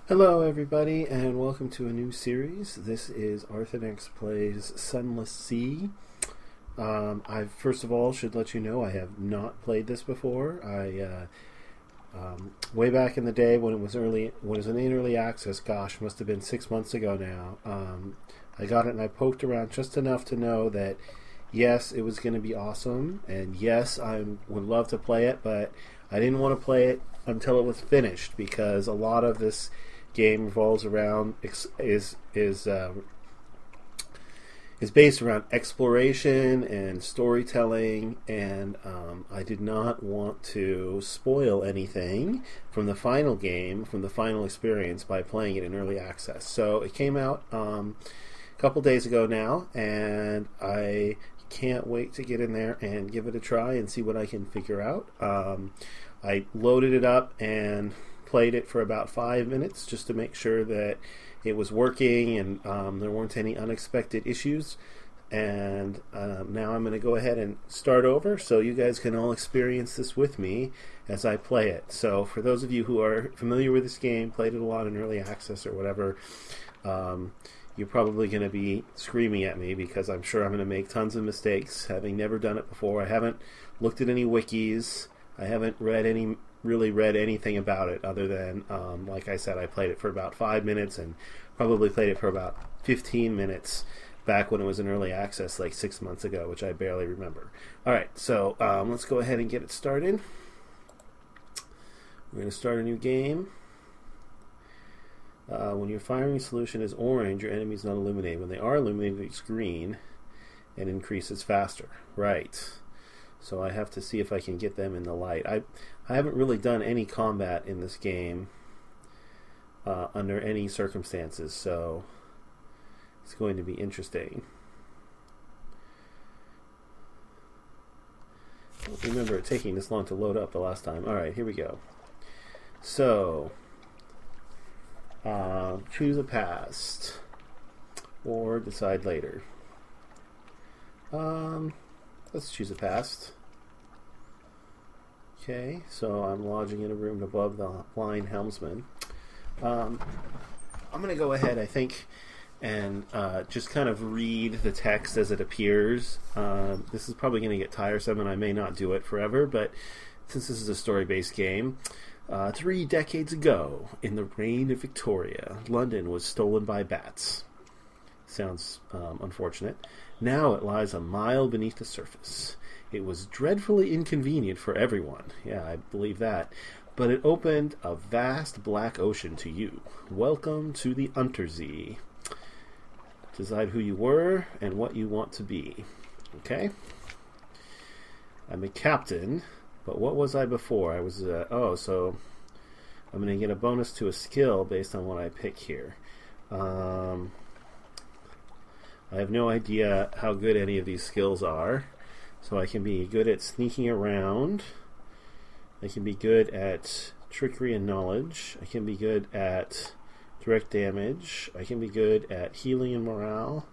Hello, everybody, and welcome to a new series. This is Arthenex Plays Sunless Sea. I first of all should let you know I have not played this before. Way back in the day when it was in early access, gosh, must have been 6 months ago now. I got it and I poked around just enough to know that yes, it was going to be awesome, and yes, I would love to play it, but I didn't want to play it until it was finished because a lot of this game revolves around is based around exploration and storytelling, and I did not want to spoil anything from the final game, from the final experience, by playing it in early access. So it came out a couple days ago now, and I can't wait to get in there and give it a try and see what I can figure out. I loaded it up and played it for about 5 minutes just to make sure that it was working and there weren't any unexpected issues. And now I'm going to go ahead and start over so you guys can all experience this with me as I play it. So for those of you who are familiar with this game, played it a lot in early access or whatever, you're probably going to be screaming at me because I'm sure I'm going to make tons of mistakes, having never done it before. I haven't looked at any wikis. I haven't really read anything about it other than, like I said, I played it for about 5 minutes and probably played it for about 15 minutes back when it was in early access like 6 months ago, which I barely remember. Alright, so let's go ahead and get it started. We're going to start a new game. When your firing solution is orange, your enemy's not illuminated. When they are illuminated, it's green and increases faster. Right. So I have to see if I can get them in the light. I haven't really done any combat in this game under any circumstances, so it's going to be interesting. I don't remember it taking this long to load up the last time. Alright, here we go. So, choose a past or decide later. Let's choose a past. Okay, so I'm lodging in a room above the flying helmsman. I'm going to go ahead, I think, and just kind of read the text as it appears. This is probably going to get tiresome, and I may not do it forever, but since this is a story-based game, 3 decades ago, in the reign of Victoria, London was stolen by bats. Sounds unfortunate. Now it lies a mile beneath the surface. It was dreadfully inconvenient for everyone. Yeah, I believe that. But it opened a vast black ocean to you. Welcome to the Untersee. Decide who you were and what you want to be. Okay? I'm a captain, but what was I before? I was, so I'm going to get a bonus to a skill based on what I pick here. I have no idea how good any of these skills are, so I can be good at sneaking around. I can be good at trickery and knowledge. I can be good at direct damage. I can be good at healing and morale,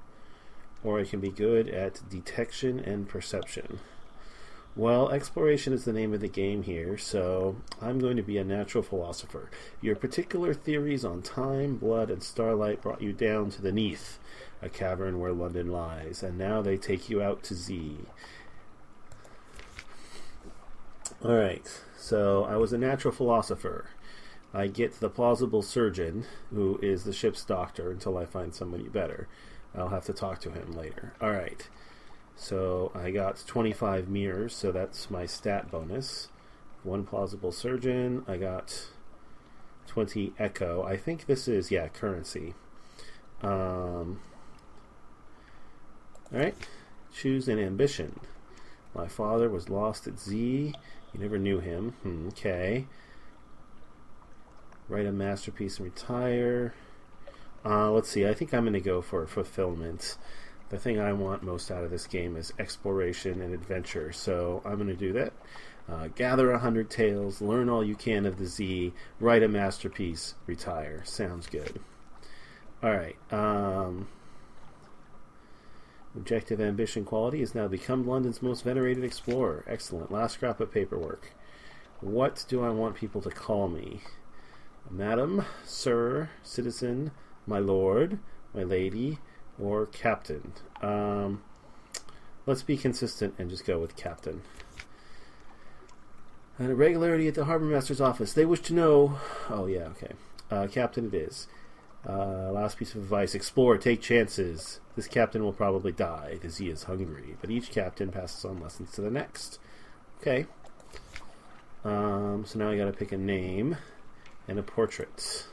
or I can be good at detection and perception. Well, exploration is the name of the game here, so I'm going to be a natural philosopher. Your particular theories on time, blood, and starlight brought you down to the Neath, a cavern where London lies, and now they take you out to Z. Alright, so I was a natural philosopher. I get the plausible surgeon, who is the ship's doctor, until I find somebody better. I'll have to talk to him later. Alright. So I got 25 mirrors, so that's my stat bonus. 1 plausible surgeon. I got 20 echo. I think this is, currency. Alright. Choose an ambition. My father was lost at Z. You never knew him. Okay. Write a masterpiece and retire. Let's see. I think I'm going to go for fulfillment. The thing I want most out of this game is exploration and adventure, so I'm going to do that. Gather 100 tales, learn all you can of the Z, write a masterpiece, retire. Sounds good. Alright. Objective ambition quality has now become London's most venerated explorer. Excellent. Last scrap of paperwork. What do I want people to call me? Madam, sir, citizen, my lord, my lady, or captain. Let's be consistent and just go with captain. An irregularity at the harbor master's office. They wish to know... Oh, yeah, okay. Captain it is. Last piece of advice. Explore, take chances. This captain will probably die because he is hungry. But each captain passes on lessons to the next. Okay. So now I gotta pick a name and a portrait.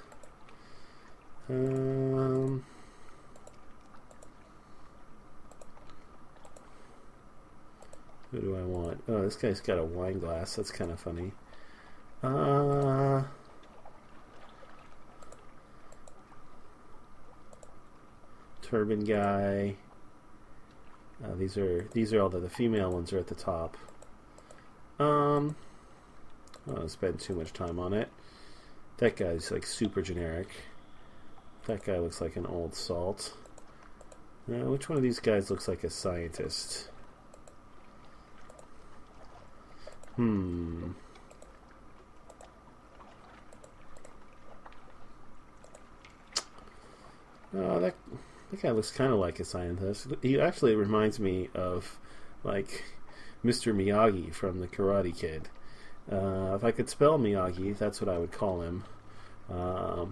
Who do I want? Oh, this guy's got a wine glass. That's kind of funny. Turban guy. These are all the female ones are at the top. I don't want to spend too much time on it. That guy's like super generic. That guy looks like an old salt. Which one of these guys looks like a scientist? Oh, that guy looks kind of like a scientist. He actually reminds me of, like, Mr. Miyagi from the Karate Kid. If I could spell Miyagi, that's what I would call him. But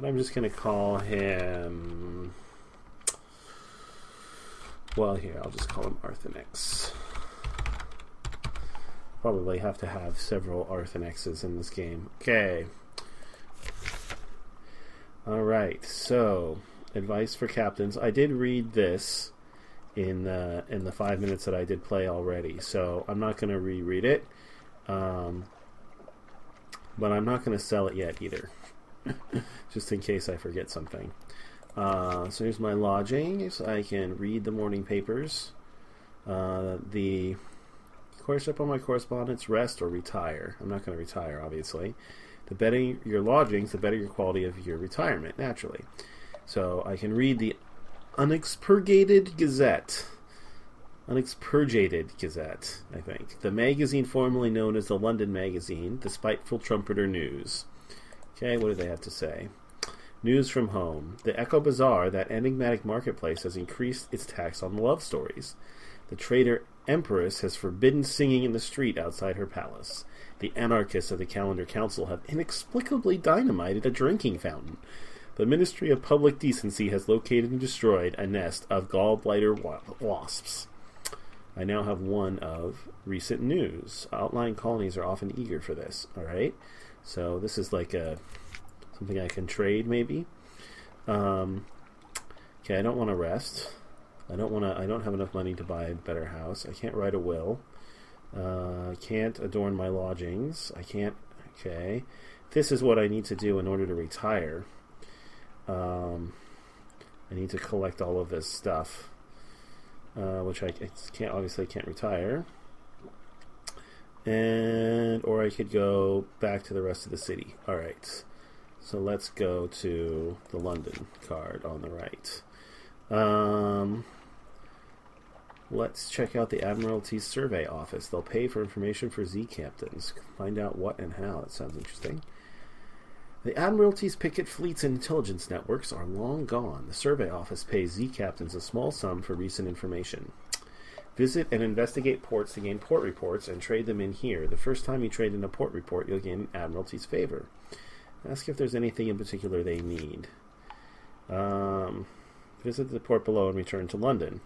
I'm just going to call him... Well, here, I'll just call him Arthenex. Probably have to have several Arthenexes in this game. Okay. Alright, so advice for captains. I did read this in the 5 minutes that I did play already, so I'm not going to reread it. But I'm not going to sell it yet either. Just in case I forget something. So here's my lodgings. I can read the morning papers. The course up on my correspondence, rest or retire. I'm not going to retire, obviously. The better your lodgings, the better your quality of your retirement, naturally. So I can read the Unexpurgated Gazette. Unexpurgated Gazette, I think. The magazine formerly known as the London Magazine, the spiteful trumpeter news. Okay, what do they have to say? News from home. The Echo Bazaar, that enigmatic marketplace, has increased its tax on love stories. The traitor Empress has forbidden singing in the street outside her palace. The anarchists of the Calendar Council have inexplicably dynamited a drinking fountain. The Ministry of Public Decency has located and destroyed a nest of gallbladder wasps. I now have one of recent news. Outlying colonies are often eager for this. Alright? So this is like something I can trade, maybe. Okay, I don't want to rest. I don't have enough money to buy a better house. I can't write a will. I can't adorn my lodgings. I can't... Okay. This is what I need to do in order to retire. I need to collect all of this stuff. Which I can't, obviously can't retire. Or I could go back to the rest of the city. Alright. So let's go to the London card on the right. Let's check out the Admiralty's survey office. They'll pay for information for Z captains. Find out what and how. That sounds interesting. The Admiralty's picket fleets and intelligence networks are long gone. The survey office pays Z captains a small sum for recent information. Visit and investigate ports to gain port reports and trade them in here. The first time you trade in a port report, you'll gain Admiralty's favor. Ask if there's anything in particular they need. Visit the port below and return to London.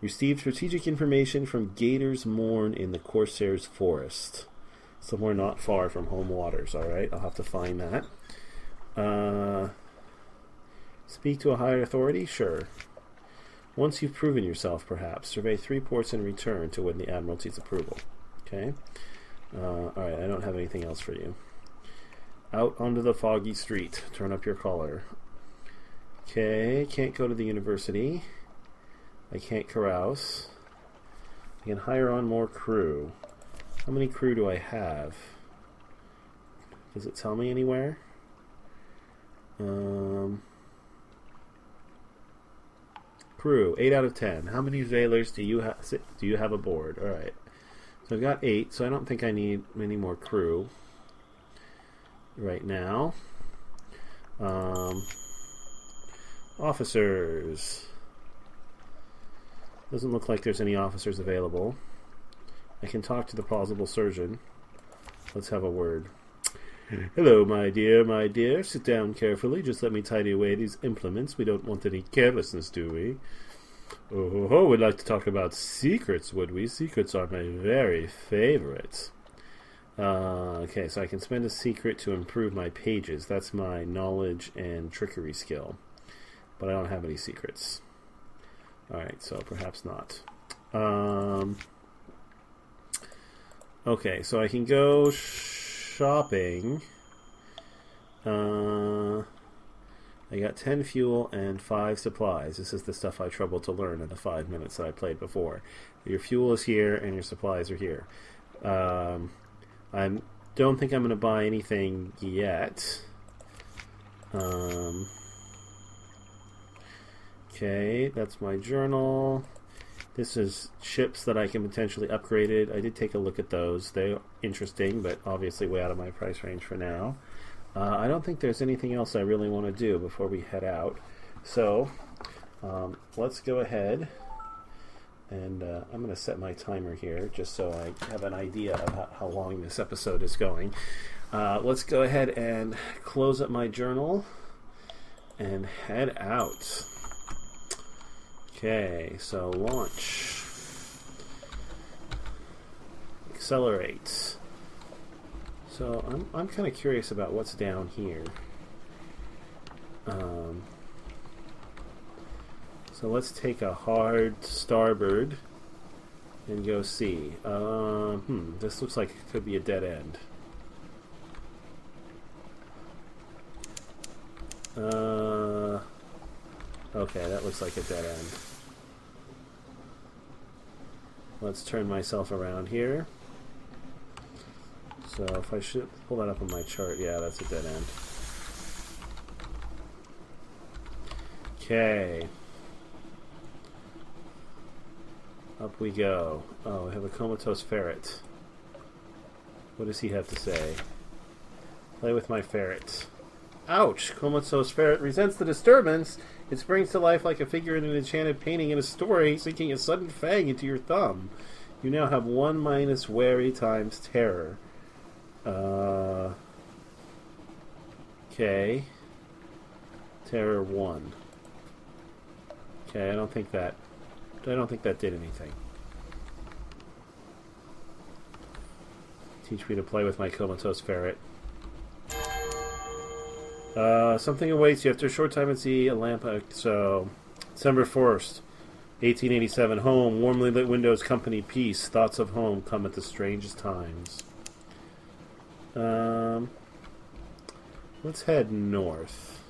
Receive strategic information from Gator's Mourn in the Corsair's Forest. Somewhere not far from home waters, alright? I'll have to find that. Speak to a higher authority? Sure. Once you've proven yourself, perhaps, survey 3 ports and return to win the Admiralty's approval. Okay? Alright, I don't have anything else for you. Out onto the foggy street. Turn up your collar. Okay, can't go to the university. I can't carouse. I can hire on more crew. How many crew do I have? Does it tell me anywhere? Crew, 8 out of 10. How many sailors do you have aboard? Alright. So I've got 8, so I don't think I need many more crew. right now. Officers. Doesn't look like there's any officers available. I can talk to the plausible surgeon. Let's have a word. Hello, my dear, my dear. Sit down carefully. Just let me tidy away these implements. We don't want any carelessness, do we? Oh, we'd like to talk about secrets, would we? Secrets are my very favorite. Okay, so I can spend a secret to improve my pages. That's my knowledge and trickery skill. But I don't have any secrets. Alright, so perhaps not. Okay, so I can go shopping. I got 10 fuel and 5 supplies. This is the stuff I troubled to learn in the 5 minutes that I played before. Your fuel is here and your supplies are here. I don't think I'm going to buy anything yet. Okay, that's my journal. This is ships that I can potentially upgrade. I did take a look at those. They're interesting, but obviously way out of my price range for now. I don't think there's anything else I really want to do before we head out. So, let's go ahead. And I'm going to set my timer here just so I have an idea of how long this episode is going. Let's go ahead and close up my journal and head out. Okay, so launch. Accelerate. So I'm kind of curious about what's down here. So let's take a hard starboard and go see. This looks like it could be a dead end. Okay, that looks like a dead end. Let's turn myself around here. So if I should pull that up on my chart, yeah, that's a dead end. Okay. Up we go. Oh, we have a comatose ferret. What does he have to say? Play with my ferret. Ouch! Comatose ferret resents the disturbance. It springs to life like a figure in an enchanted painting in a story, sinking a sudden fang into your thumb. You now have 1 minus wary times terror. Okay. Terror 1. Okay, I don't think that did anything. Teach me to play with my comatose ferret. Something awaits you after a short time at sea. A lamp. So, December 1st, 1887. Home. Warmly lit windows. Company. Peace. Thoughts of home come at the strangest times. Let's head north.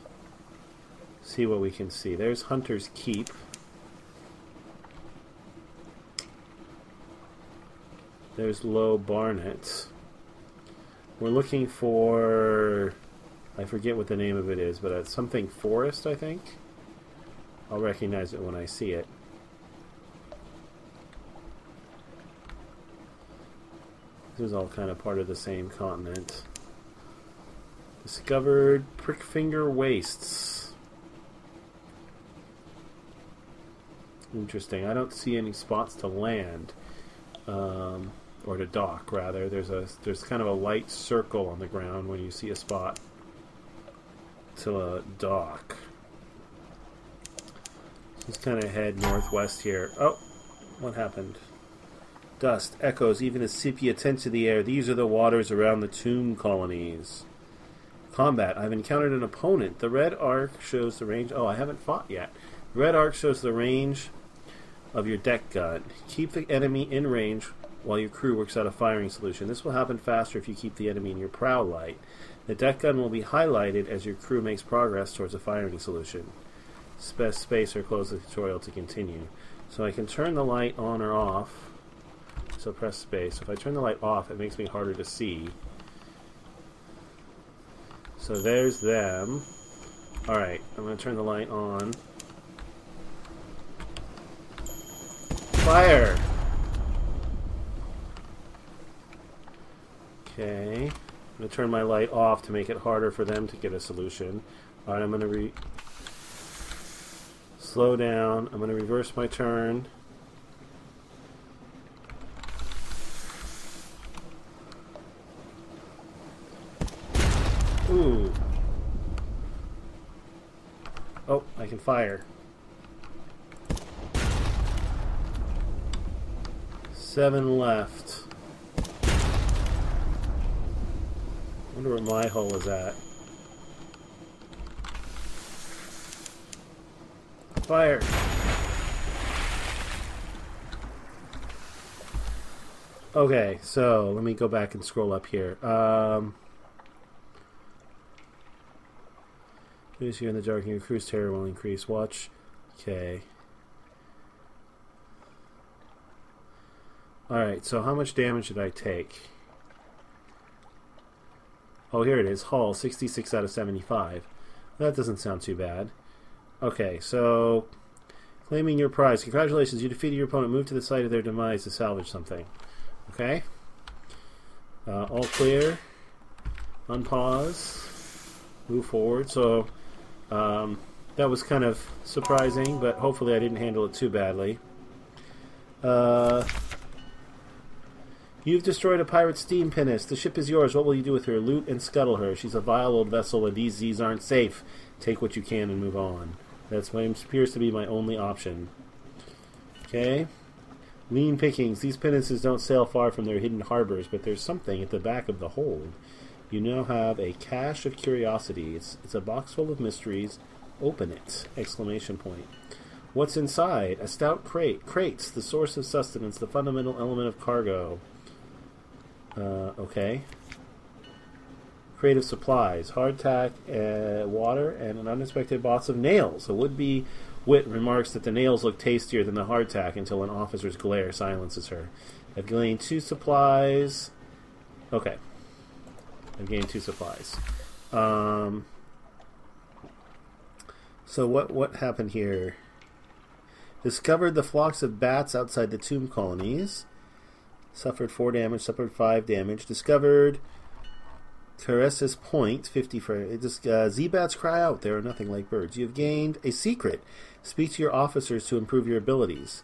See what we can see. There's Hunter's Keep. There's Low Barnet. We're looking for... I forget what the name of it is, but it's something forest, I think. I'll recognize it when I see it. This is all kind of part of the same continent. Discovered Prickfinger Wastes. Interesting. I don't see any spots to land. Or to dock, rather. There's kind of a light circle on the ground when you see a spot to dock. Just kind of head northwest here. Oh, what happened? Dust, echoes, even a sepia tint to the air. These are the waters around the tomb colonies. Combat. I've encountered an opponent. The red arc shows the range. Oh, I haven't fought yet. The red arc shows the range of your deck gun. Keep the enemy in range while your crew works out a firing solution. This will happen faster if you keep the enemy in your prow light. The deck gun will be highlighted as your crew makes progress towards a firing solution. Press space or close the tutorial to continue. So I can turn the light on or off. So press space. If I turn the light off, it makes me harder to see. So there's them. Alright, I'm going to turn the light on. Fire! Okay. going to turn my light off to make it harder for them to get a solution. Alright, I'm going to slow down. I'm going to reverse my turn. Ooh. Oh, I can fire. 7 left. Wonder where my hull is at. Fire! Okay, so let me go back and scroll up here. Use you in the dark and your cruise terror will increase. Watch. Okay. Alright, so how much damage did I take? Oh, here it is. Hull, 66 out of 75. That doesn't sound too bad. Okay, so claiming your prize. Congratulations, you defeated your opponent. Move to the site of their demise to salvage something. Okay. All clear. Unpause. Move forward. So that was kind of surprising, but hopefully I didn't handle it too badly. You've destroyed a pirate steam pinnace. The ship is yours. What will you do with her? Loot and scuttle her. She's a vile old vessel, and these seas aren't safe. Take what you can and move on. That appears to be my only option. Okay. Lean pickings. These pinnaces don't sail far from their hidden harbors, but there's something at the back of the hold. You now have a cache of curiosity. It's a box full of mysteries. Open it! Exclamation point. What's inside? A stout crate. Crates, the source of sustenance, the fundamental element of cargo. Okay. Crate of supplies. Hardtack, water, and an unexpected box of nails. A would-be wit remarks that the nails look tastier than the hardtack until an officer's glare silences her. I've gained 2 supplies. Okay. I've gained 2 supplies. So what happened here? Discovered the flocks of bats outside the tomb colonies. Suffered 4 damage, suffered 5 damage. Discovered Caresses Point, 50 for... Z-bats cry out, there are nothing like birds. You have gained a secret. Speak to your officers to improve your abilities.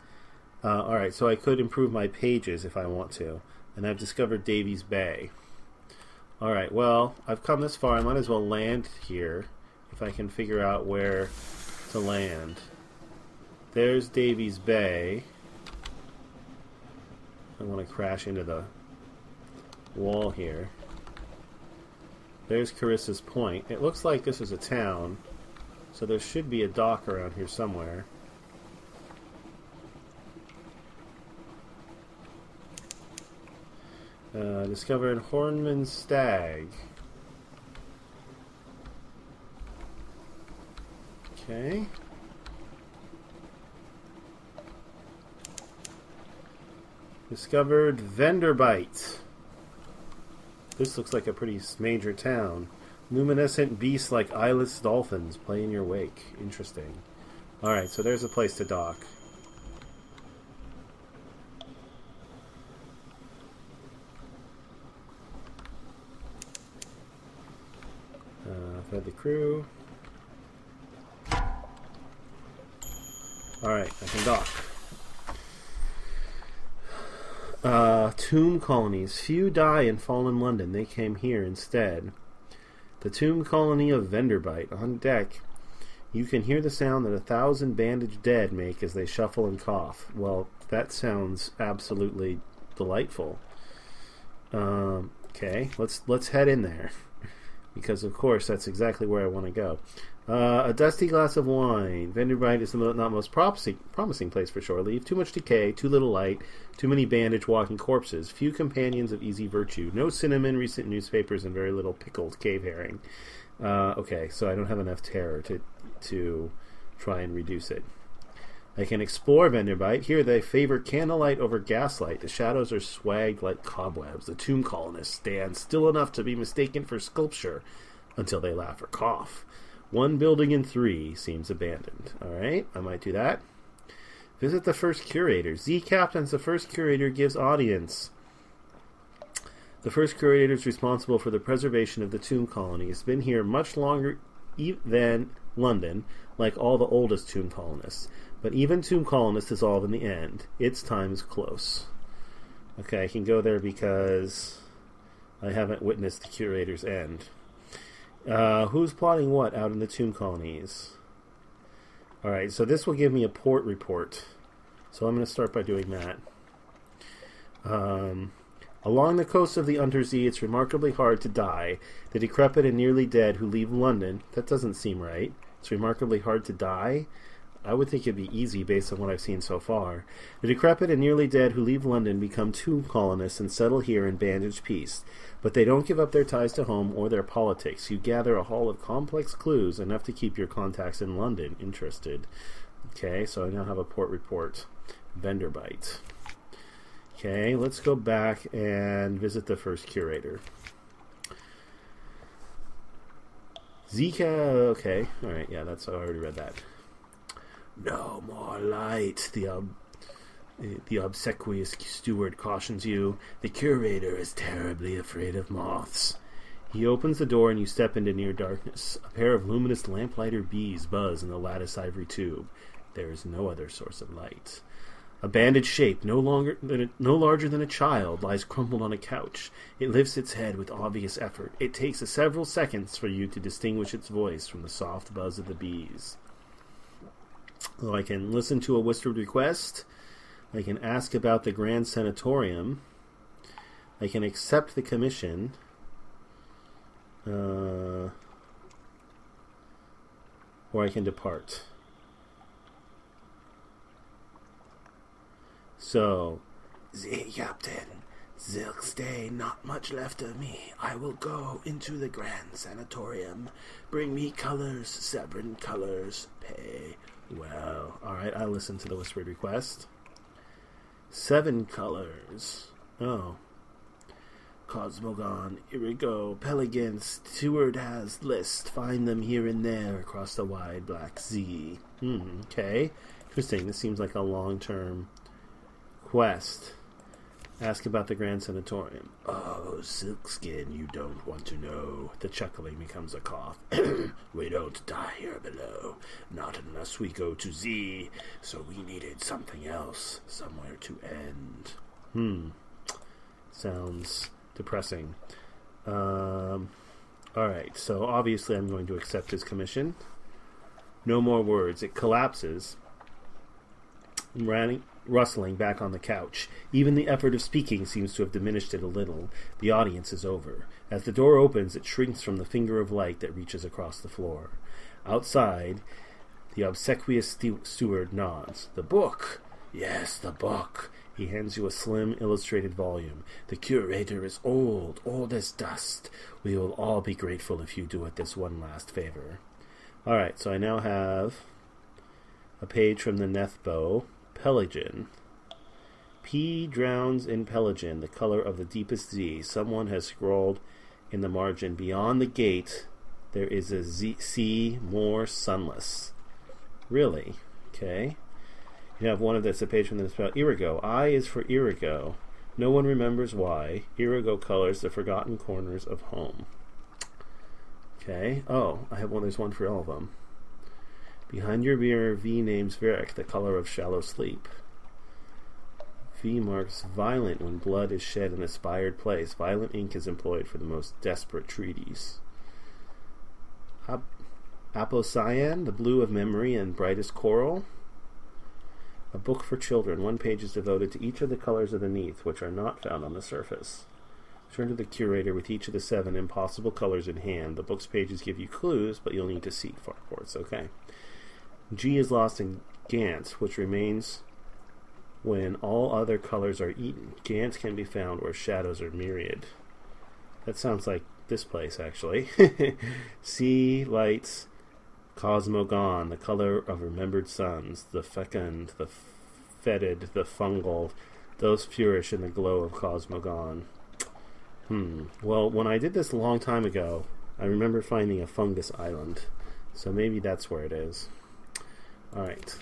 Alright, so I could improve my pages if I want to. And I've discovered Davies Bay. Alright, well, I've come this far. I might as well land here if I can figure out where to land. There's Davies Bay. I want to crash into the wall here. There's Carissa's Point. It looks like this is a town, so there should be a dock around here somewhere. Discovered Hornman's Stag. Okay. Discovered Venderbight. This looks like a pretty major town. Luminescent beasts like eyeless dolphins play in your wake. Interesting. Alright, so there's a place to dock. Fed the crew. Alright, I can dock. Tomb colonies. Few die in fallen London. They came here instead. The tomb colony of Venderbight. On deck, you can hear the sound that 1,000 bandaged dead make as they shuffle and cough. Well, that sounds absolutely delightful. Okay, let's head in there. Because, of course, that's exactly where I want to go. A dusty glass of wine. Venderbight is the not most promising place for shore leave. Too much decay, too little light, too many bandaged walking corpses, few companions of easy virtue, no cinnamon, recent newspapers, and very little pickled cave herring. Okay, so I don't have enough terror to try and reduce it. I can explore Venderbight. Here they favor candlelight over gaslight. The shadows are swagged like cobwebs. The tomb colonists stand still enough to be mistaken for sculpture until they laugh or cough. 1 building in 3 seems abandoned. Alright, I might do that. Visit the first curator. Z captains the first curator gives audience. The first curator is responsible for the preservation of the tomb colony. It's been here much longer than London, like all the oldest tomb colonists. But even tomb colonists dissolve in the end. Its time is close. Okay, I can go there because I haven't witnessed the curator's end. Who's plotting what out in the tomb colonies? Alright, so this will give me a port report. So I'm going to start by doing that. Along the coast of the Untersee, it's remarkably hard to die. The decrepit and nearly dead who leave London... That doesn't seem right. It's remarkably hard to die? I would think it'd be easy based on what I've seen so far. The decrepit and nearly dead who leave London become tomb colonists and settle here in bandaged peace. But they don't give up their ties to home or their politics. You gather a haul of complex clues, enough to keep your contacts in London interested. Okay, so I now have a port report. Venderbight. Okay, let's go back and visit the first curator. Zika, okay. Alright, yeah, I already read that. No more light, the obsequious steward cautions you. The curator is terribly afraid of moths. He opens the door and you step into near darkness. A pair of luminous lamplighter bees buzz in the lattice ivory tube. There is no other source of light. A bandaged shape, no larger than a child, lies crumpled on a couch. It lifts its head with obvious effort. It takes several seconds for you to distinguish its voice from the soft buzz of the bees. So I can listen to a whispered request. I can ask about the Grand Sanatorium. I can accept the commission. Or I can depart. So, the captain, there'll stay not much left of me. I will go into the Grand Sanatorium. Bring me colors, 7 colors, pay well. Alright, I listen to the whispered request. 7 colors. Oh. Cosmogon, Irigo, Pelican, Steward has list. Find them here and there across the wide black sea. Okay. Interesting. This seems like a long-term quest. Ask about the Grand Sanatorium. Oh, Silkskin, you don't want to know. The chuckling becomes a cough. We don't die here below. Not unless we go to Z. So we needed something else. Somewhere to end. Sounds depressing. Alright, so obviously I'm going to accept his commission. No more words. It collapses. Rustling back on the couch. Even the effort of speaking seems to have diminished it a little. The audience is over. As the door opens, it shrinks from the finger of light that reaches across the floor. Outside, the obsequious steward nods. The book! Yes, the book. He hands you a slim, illustrated volume. The curator is old as dust. We will all be grateful if you do it this one last favor. Alright, so I now have a page from the Nethbo. Pelagian. P drowns in Pelagian, the color of the deepest Z. Someone has scrawled in the margin. Beyond the gate, there is a sea more sunless. Really? Okay. You have one of this, a page from this about Irigo. I is for Irigo. No one remembers why. Irigo colors the forgotten corners of home. Okay. Oh, I have one. There's one for all of them. Behind your mirror, V names Varric, the color of shallow sleep. V marks violent when blood is shed in a spired place. Violent ink is employed for the most desperate treaties. Apocyan, the blue of memory and brightest coral. A book for children. One page is devoted to each of the colors underneath, which are not found on the surface. Turn to the curator with each of the 7 impossible colors in hand. The book's pages give you clues, but you'll need to seek for reports. Okay. G is lost in Gant, which remains when all other colors are eaten. Gant can be found where shadows are myriad. That sounds like this place, actually. C lights Cosmogon, the color of remembered suns. The fecund, the fetid, the fungal, those flourish in the glow of Cosmogon. Well, when I did this a long time ago, I remember finding a fungus island. So maybe that's where it is. Alright.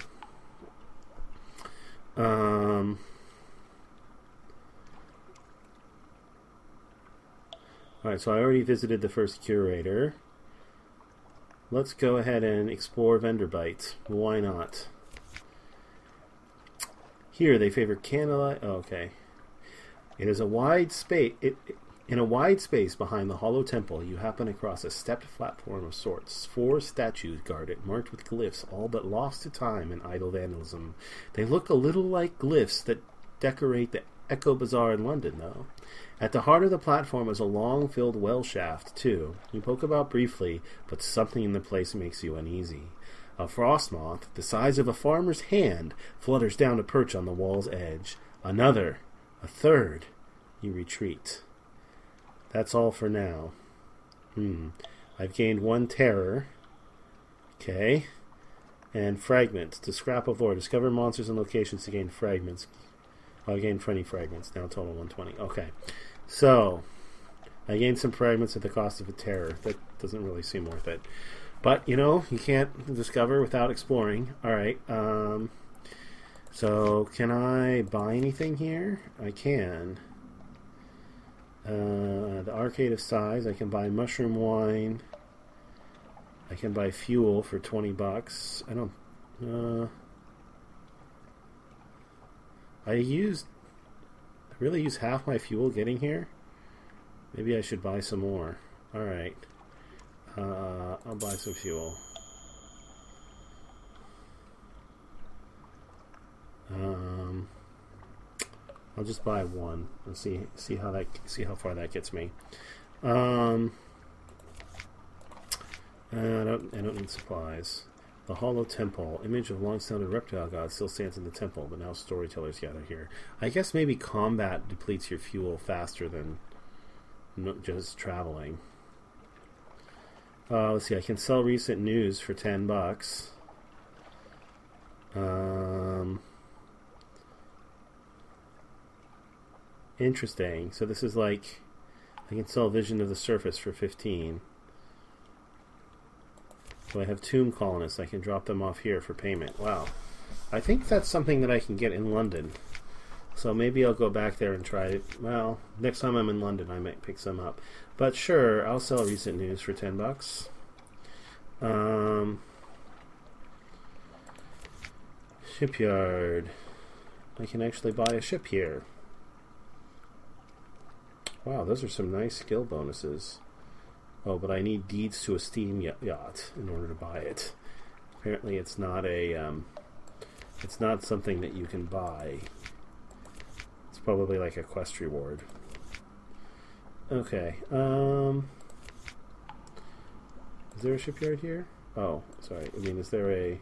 Alright, so I already visited the first curator. Let's go ahead and explore Venderbight. Why not? Here they favor candlelight. Oh, okay. It is a wide space. In a wide space behind the hollow temple, you happen across a stepped platform of sorts. 4 statues guard it, marked with glyphs, all but lost to time and idle vandalism. They look a little like glyphs that decorate the Echo Bazaar in London, though. At the heart of the platform is a long-filled well shaft, too. You poke about briefly, but something in the place makes you uneasy. A frost moth, the size of a farmer's hand, flutters down to perch on the wall's edge. Another. A third. You retreat. That's all for now. I've gained 1 terror. Okay. And fragments. To scrap of lore. Discover monsters and locations to gain fragments. I gained 20 fragments. Now total 120. Okay. So, I gained some fragments at the cost of a terror. That doesn't really seem worth it. But, you know, you can't discover without exploring. Alright. So, can I buy anything here? I can. The Arcade of Size. I can buy mushroom wine. I can buy fuel for 20 bucks. I don't... I really used half my fuel getting here. Maybe I should buy some more. Alright. I'll buy some fuel. I'll just buy 1 and see how far that gets me. I don't need supplies. The Hollow Temple. Image of long-standing reptile god still stands in the temple, but now storytellers gather here. I guess maybe combat depletes your fuel faster than just traveling. Let's see. I can sell recent news for 10 bucks. Interesting. So this is like... I can sell Vision of the Surface for 15. So I have tomb colonists. I can drop them off here for payment. Wow. I think that's something that I can get in London. So maybe I'll go back there and try it. Well, next time I'm in London I might pick some up. But sure, I'll sell recent news for 10 bucks. Shipyard. I can actually buy a ship here. Wow, those are some nice skill bonuses. Oh, but I need deeds to a steam yacht in order to buy it. Apparently, it's not it's not something that you can buy. It's probably like a quest reward. Okay. Is there a shipyard here? Oh, sorry. I mean, is there a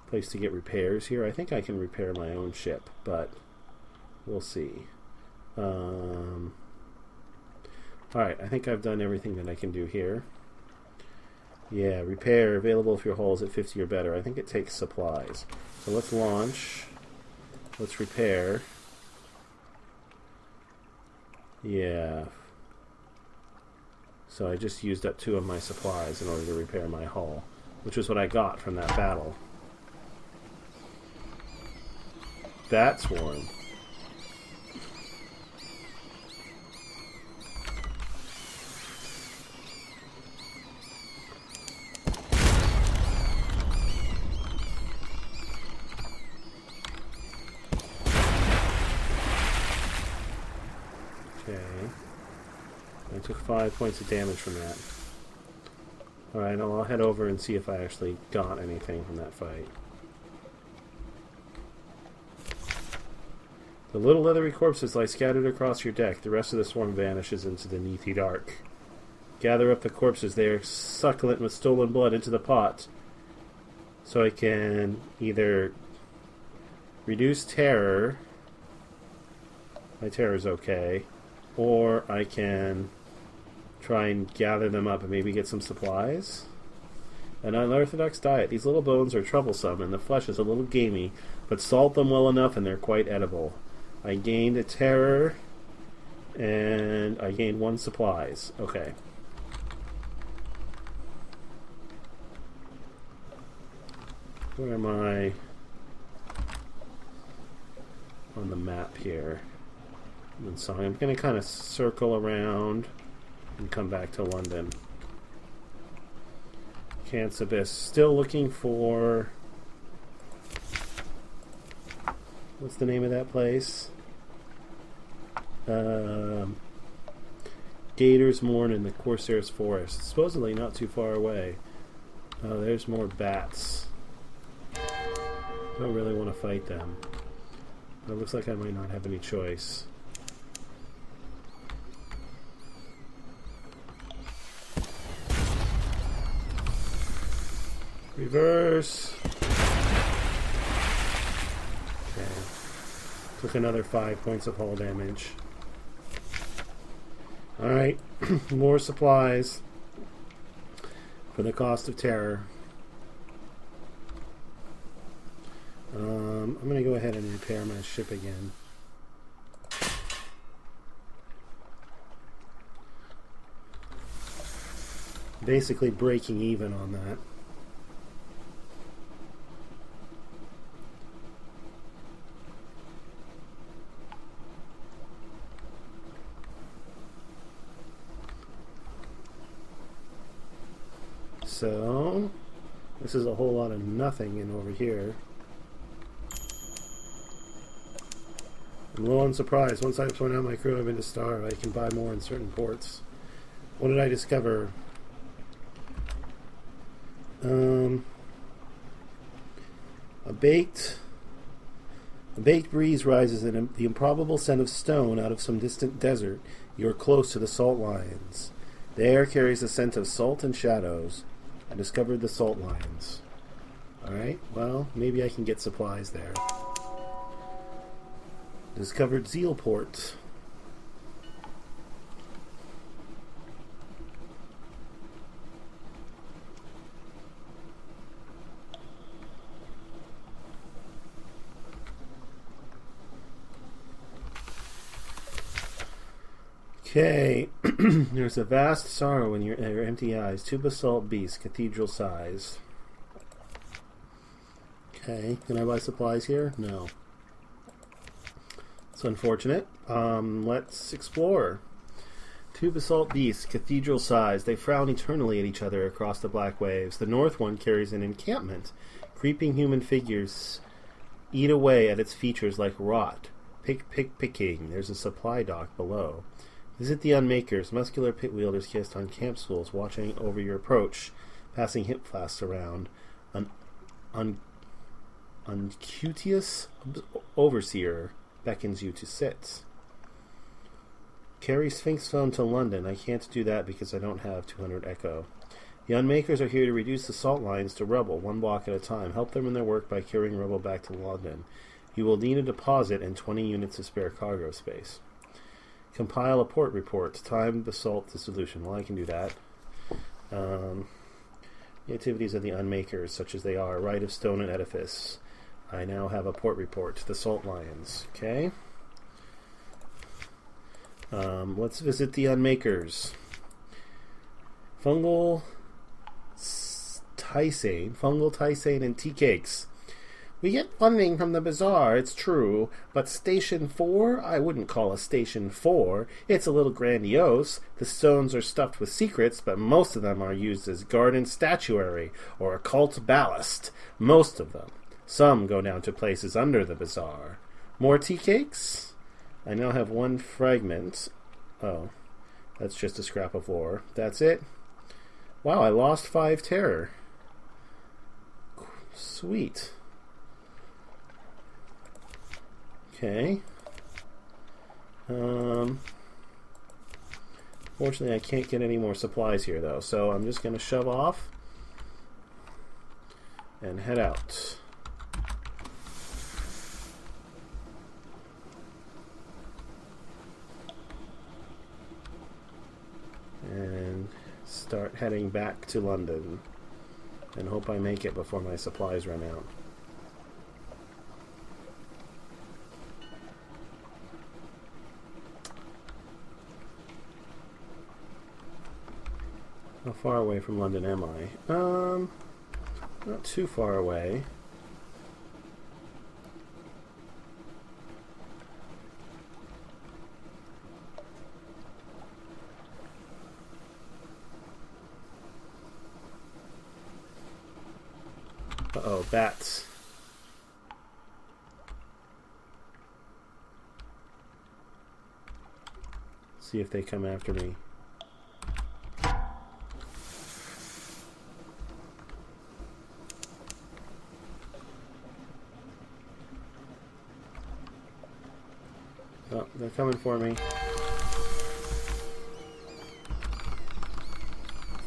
place to get repairs here? I think I can repair my own ship, but we'll see. Alright, I think I've done everything that I can do here. Yeah, repair, available if your hull is at 50 or better. I think it takes supplies. So let's launch. Let's repair. Yeah. So I just used up 2 of my supplies in order to repair my hull, which is what I got from that battle. That's warm. I took 5 points of damage from that. Alright, I'll head over and see if I actually got anything from that fight. The little leathery corpses lie scattered across your deck. The rest of the swarm vanishes into the neathly dark. Gather up the corpses. They are succulent with stolen blood into the pot. So I can either reduce terror. My terror is okay. Or I can try and gather them up and maybe get some supplies. An unorthodox diet. These little bones are troublesome and the flesh is a little gamey, but salt them well enough and they're quite edible. I gained a terror and I gained 1 supplies. Okay. Where am I on the map here? And so I'm going to kind of circle around and come back to London. Cants Abyss. Still looking for... What's the name of that place? Gator's Mourn in the Corsair's Forest. Supposedly not too far away. Oh, there's more bats. Don't really want to fight them. But it looks like I might not have any choice. Reverse! Okay. Took another 5 points of hull damage. Alright, more supplies for the cost of terror. I'm going to go ahead and repair my ship again. Basically breaking even on that. So, this is a whole lot of nothing in over here. And lo and surprise, once I point out my crew have been to starve, I can buy more in certain ports. What did I discover? A baked breeze rises in the improbable scent of stone out of some distant desert. You are close to the salt lions. The air carries a scent of salt and shadows. I discovered the salt lions. Alright, well, maybe I can get supplies there. Discovered Zealport. Okay, there's a vast sorrow in your empty eyes. 2 basalt beasts, cathedral size. Okay, can I buy supplies here? No. It's unfortunate. Let's explore. 2 basalt beasts, cathedral size. They frown eternally at each other across the black waves. The north one carries an encampment. Creeping human figures eat away at its features like rot. Picking. There's a supply dock below. Visit the Unmakers, muscular pit wielders kissed on camp stools, watching over your approach, passing hip flasks around. An uncourteous overseer beckons you to sit. Carry Sphinx Phone to London. I can't do that because I don't have 200 Echo. The Unmakers are here to reduce the salt lines to rubble, 1 block at a time. Help them in their work by carrying rubble back to London. You will need a deposit and 20 units of spare cargo space. Compile a port report. Time basalt dissolution. Well, I can do that. The activities of the Unmakers, such as they are. Rite of Stone and Edifice. I now have a port report. The Salt Lions. Okay. Let's visit the Unmakers. Fungal Tisane and tea cakes. We get funding from the bazaar, it's true, but Station 4? I wouldn't call a Station 4. It's a little grandiose. The stones are stuffed with secrets, but most of them are used as garden statuary or occult ballast. Most of them. Some go down to places under the bazaar. More tea cakes? I now have 1 fragment. Oh, that's just a scrap of ore. That's it? Wow, I lost 5 terror. Sweet. Okay. Fortunately, I can't get any more supplies here, though, so I'm just going to shove off and head out. And start heading back to London and hope I make it before my supplies run out. How far away from London am I? Not too far away. Uh-oh, bats. See if they come after me. Oh, they're coming for me.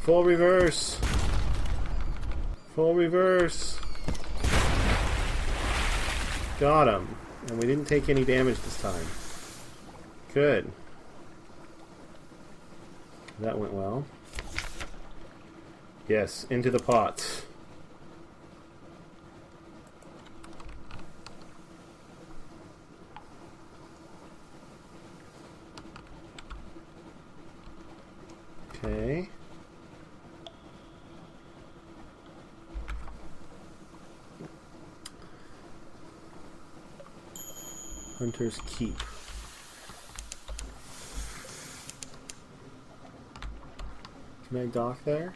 Full reverse! Full reverse! Got him. And we didn't take any damage this time. Good. That went well. Yes, into the pot. Okay. Hunter's Keep. Can I dock there?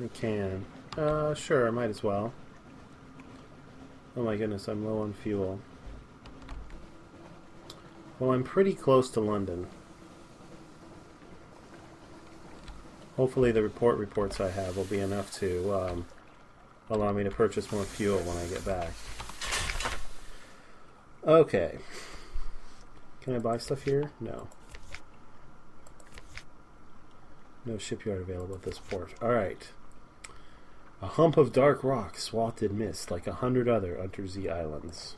I can. Sure, I might as well. Oh my goodness, I'm low on fuel. Well, I'm pretty close to London. Hopefully the reports I have will be enough to allow me to purchase more fuel when I get back. Okay. Can I buy stuff here? No. No shipyard available at this port. Alright. A hump of dark rock swathed in mist like 100 other Untersee islands.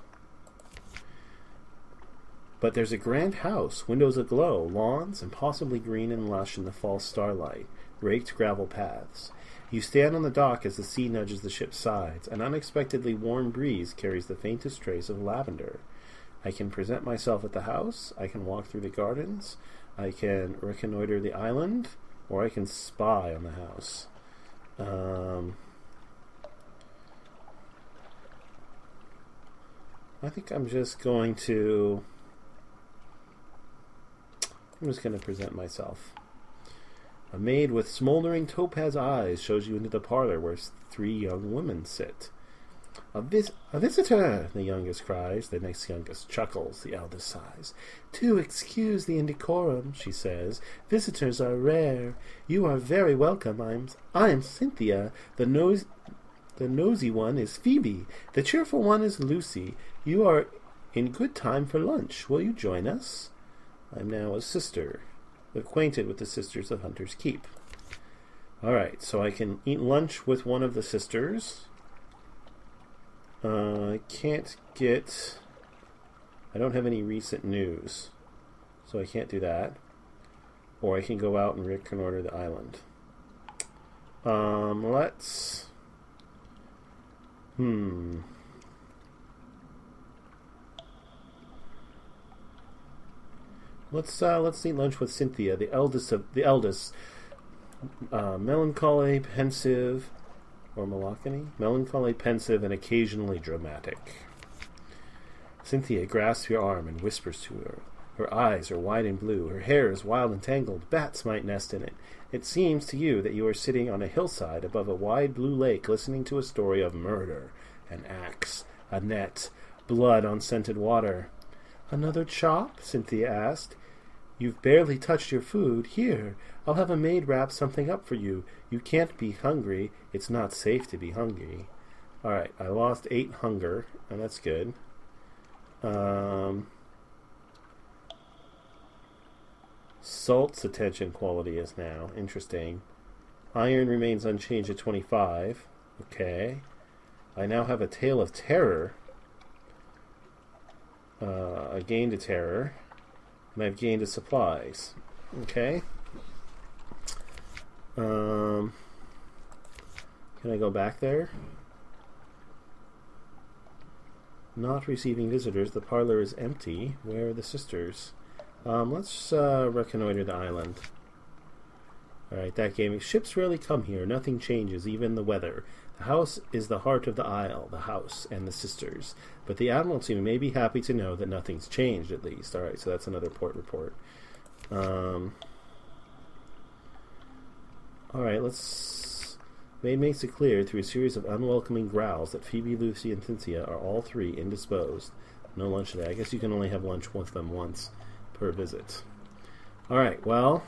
But there's a grand house, windows aglow, lawns, and possibly green and lush in the false starlight, raked gravel paths. You stand on the dock as the sea nudges the ship's sides. An unexpectedly warm breeze carries the faintest trace of lavender. I can present myself at the house, I can walk through the gardens, I can reconnoiter the island, or I can spy on the house. I think I'm just going to present myself. A maid with smoldering topaz eyes shows you into the parlor where 3 young women sit. A visitor, the youngest cries. The next youngest chuckles. The eldest sighs. "Do excuse the indecorum," she says. "Visitors are rare. You are very welcome. I'm Cynthia. The nosy one is Phoebe. The cheerful one is Lucy. You are in good time for lunch. Will you join us?" I'm now a sister, acquainted with the sisters of Hunter's Keep. Alright, so I can eat lunch with one of the sisters. I can't get... I don't have any recent news, so I can't do that. Or I can go out and reconnoiter the island. Let's... Let's eat lunch with Cynthia, the eldest. Melancholy, pensive, or melancholy? Melancholy, pensive, and occasionally dramatic. Cynthia grasps your arm and whispers to her. Her eyes are wide and blue. Her hair is wild and tangled. Bats might nest in it. It seems to you that you are sitting on a hillside above a wide blue lake listening to a story of murder, an axe, a net, blood on scented water. "Another chop?" Cynthia asked. "You've barely touched your food. Here, I'll have a maid wrap something up for you. You can't be hungry. It's not safe to be hungry." Alright, I lost 8 hunger, and that's good. Salt's attention quality is now interesting. Iron remains unchanged at 25. Okay. I now have a Tale of Terror. I gained a terror. And I've gained a supplies. Okay. Can I go back there? Not receiving visitors. The parlor is empty. Where are the sisters? Let's reconnoiter the island. Alright, that game. Ships rarely come here. Nothing changes, even the weather. The house is the heart of the isle, the house and the sisters. But the Admiralty may be happy to know that nothing's changed, at least. Alright, so that's another port report. Alright, let's Maid makes it clear through a series of unwelcoming growls that Phoebe, Lucy, and Cynthia are all three indisposed. No lunch today. I guess you can only have lunch with them once per visit. Alright, well,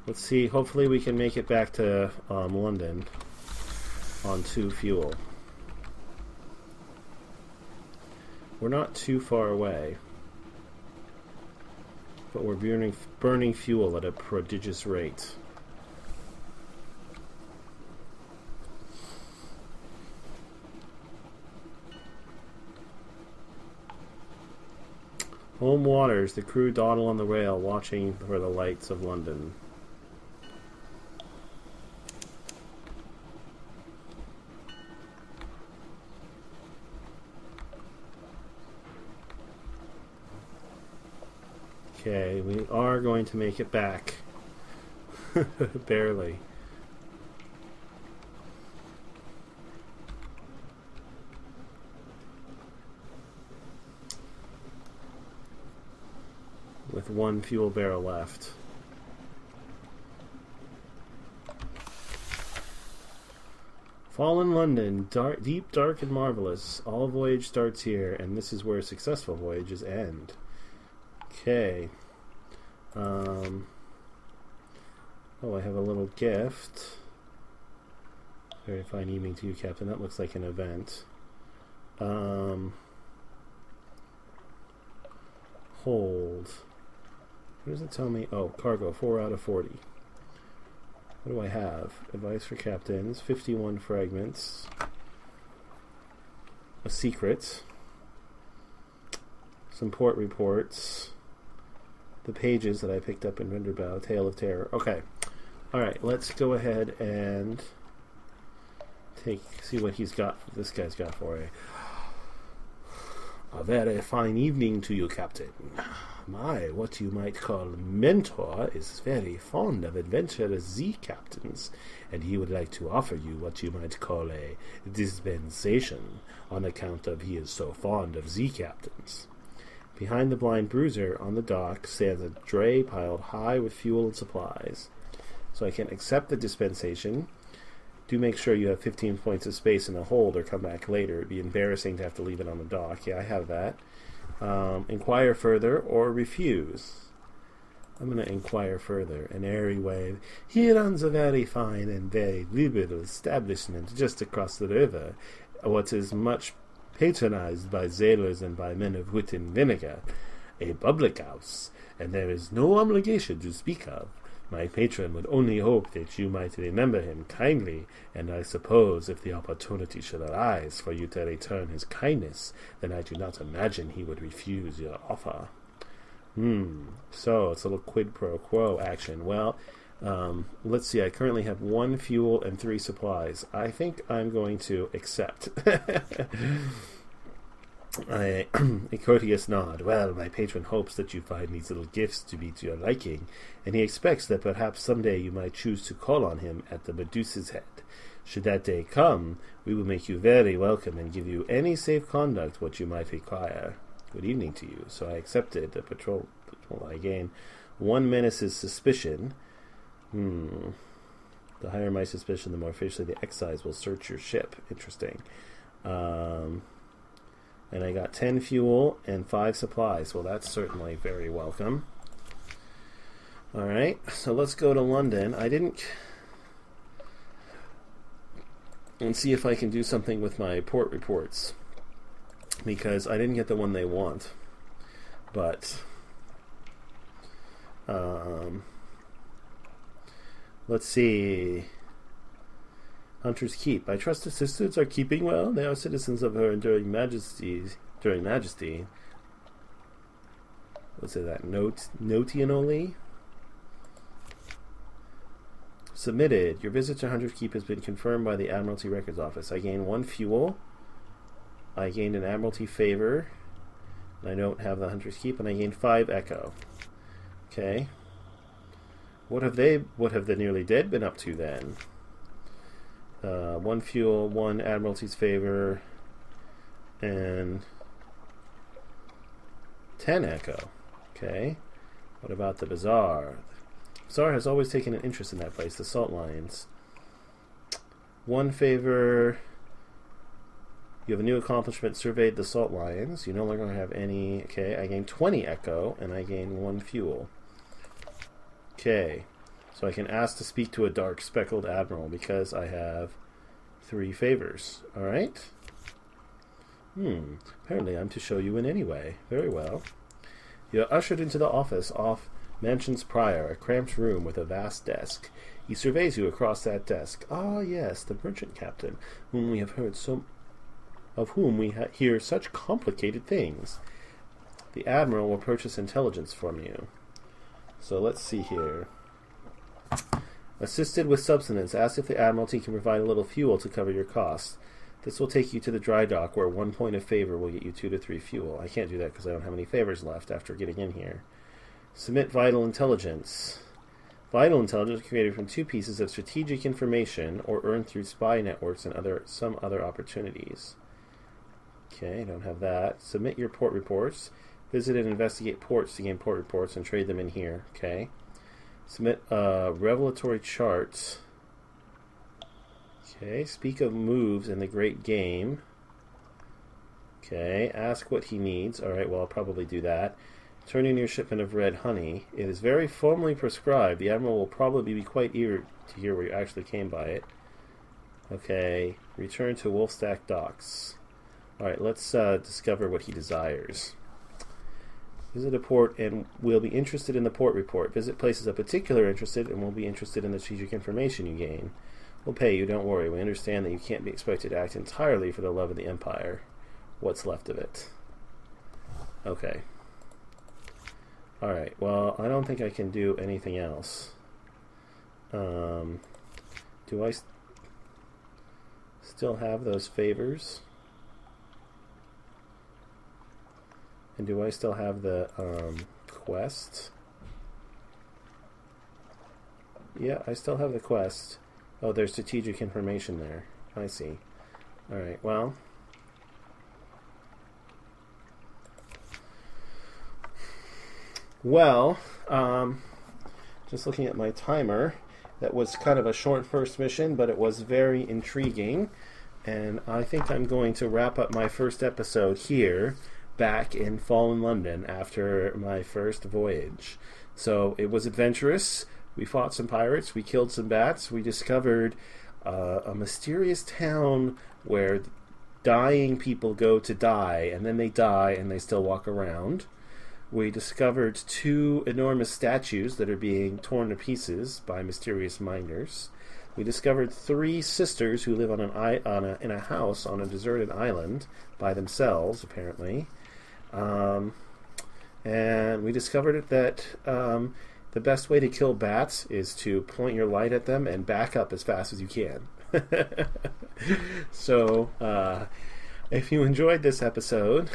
let's see. Hopefully we can make it back to London on 2 fuel. We're not too far away, but we're burning fuel at a prodigious rate. Home waters, the crew dawdle on the rail, watching for the lights of London. Okay, we are going to make it back. Barely. With 1 fuel barrel left. Fallen London, deep, dark, and marvelous. All voyage starts here, and this is where successful voyages end. Okay. Oh, I have a little gift. Very fine evening to you, Captain. That looks like an event. Hold. What does it tell me? Oh, cargo, 4 out of 40. What do I have? Advice for captains, 51 fragments. A secret. Some port reports. The pages that I picked up in Venderbight, Tale of Terror. Okay. Alright, let's go ahead and see what this guy's got for you. A very fine evening to you, Captain. My, what you might call mentor is very fond of adventurous sea captains, and he would like to offer you what you might call a dispensation, on account of he is so fond of sea captains. Behind the blind bruiser on the dock stands a dray piled high with fuel and supplies. So I can accept the dispensation. Do make sure you have 15 points of space in the hold or come back later. It'd be embarrassing to have to leave it on the dock. Yeah, I have that. Inquire further or refuse. I'm going to inquire further. An airy wave. He runs a very fine and very liberal establishment just across the river, what is much patronized by sailors and by men of wit and vinegar. A public house, and there is no obligation to speak of. My patron would only hope that you might remember him kindly, and I suppose if the opportunity should arise for you to return his kindness, then I do not imagine he would refuse your offer. So it's a little quid pro quo action. Well, let's see, I currently have 1 fuel and 3 supplies. I think I'm going to accept. A courteous nod. Well, my patron hopes that you find these little gifts to be to your liking, and he expects that perhaps someday you might choose to call on him at the Medusa's Head. Should that day come, we will make you very welcome and give you any safe conduct what you might require. Good evening to you. So I accepted the patrol. I gain 1 menace's suspicion. The higher my suspicion, the more fiercely the exiles will search your ship. Interesting. And I got 10 fuel and 5 supplies. Well, that's certainly very welcome. Alright, so let's go to London. And see if I can do something with my port reports, because I didn't get the one they want. But let's see. Hunter's Keep. I trust the sisters are keeping well. They are citizens of her enduring majesty. What's it, that notionally? Submitted. Your visit to Hunter's Keep has been confirmed by the Admiralty Records Office. I gained 1 fuel. I gained an Admiralty favor. I don't have the Hunter's Keep, and I gained 5 echo. Okay. What have the nearly dead been up to then? 1 fuel, 1 Admiralty's favor, and 10 echo. Okay. What about the Bazaar? The Bazaar has always taken an interest in that place, the Salt Lions. 1 favor. You have a new accomplishment, surveyed the salt lions. You no longer have any. Okay, I gain 20 echo, and I gain 1 fuel. Okay, so I can ask to speak to a dark speckled admiral because I have 3 favors. Alright. Apparently I'm to show you in any way. Very well. You are ushered into the office off Mansion's Prior, a cramped room with a vast desk. He surveys you across that desk. Ah, yes, the merchant captain, whom we have heard of whom we hear such complicated things. The admiral will purchase intelligence from you. So let's see here. Assisted with subsistence, ask if the Admiralty can provide a little fuel to cover your costs. This will take you to the dry dock, where 1 point of favor will get you 2 to 3 fuel. I can't do that because I don't have any favors left after getting in here. Submit vital intelligence. Vital intelligence created from 2 pieces of strategic information or earned through spy networks and some other opportunities. Okay, I don't have that. Submit your port reports. Visit and investigate ports to gain port reports and trade them in here. Okay. Submit revelatory charts. Okay. Speak of moves in the great game. Okay. Ask what he needs. Alright, well, I'll probably do that. Turn in your shipment of red honey. It is very formally prescribed. The Admiral will probably be quite eager to hear where you actually came by it. Okay. Return to Wolfstack Docks. Alright, let's discover what he desires. Visit a port and we'll be interested in the port report. Visit places of particular interest and we'll be interested in the strategic information you gain. We'll pay you, don't worry. We understand that you can't be expected to act entirely for the love of the Empire. What's left of it. Okay. Alright, well, I don't think I can do anything else. Do I still have those favors? And do I still have the quest? Yeah, I still have the quest. Oh, there's strategic information there. I see. Alright, well. Well, just looking at my timer, that was kind of a short first mission, but it was very intriguing. And I think I'm going to wrap up my first episode here, back in Fallen London after my first voyage. So it was adventurous. We fought some pirates, we killed some bats, we discovered a mysterious town where dying people go to die, and then they die and they still walk around. We discovered 2 enormous statues that are being torn to pieces by mysterious miners. We discovered 3 sisters who live in a house on a deserted island by themselves, apparently. And we discovered that the best way to kill bats is to point your light at them and back up as fast as you can. So, if you enjoyed this episode,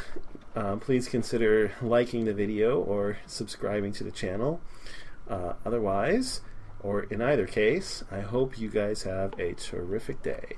please consider liking the video or subscribing to the channel. Otherwise, or in either case, I hope you guys have a terrific day.